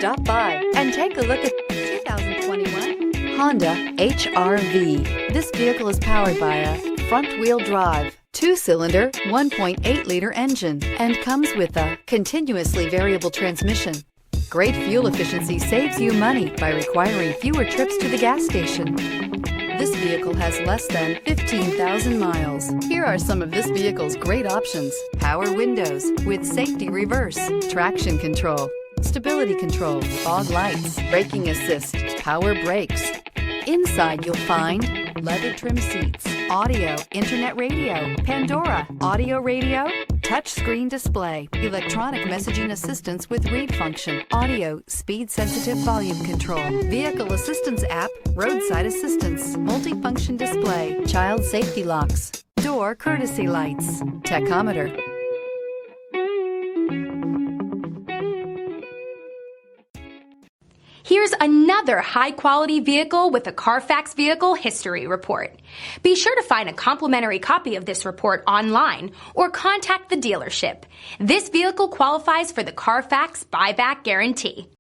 Stop by and take a look at 2021 Honda HR-V. This vehicle is powered by a front-wheel drive, 2-cylinder, 1.8-liter engine, and comes with a continuously variable transmission. Great fuel efficiency saves you money by requiring fewer trips to the gas station. This vehicle has less than 15,000 miles. Here are some of this vehicle's great options: power windows with safety reverse, traction control, stability control, fog lights, braking assist, power brakes. Inside you'll find leather trim seats, audio, internet radio, Pandora, audio radio, touchscreen display, electronic messaging assistance with read function, audio, speed-sensitive volume control, vehicle assistance app, roadside assistance, multifunction display, child safety locks, door courtesy lights, tachometer. Here's another high-quality vehicle with a Carfax Vehicle History Report. Be sure to find a complimentary copy of this report online or contact the dealership. This vehicle qualifies for the Carfax Buyback Guarantee.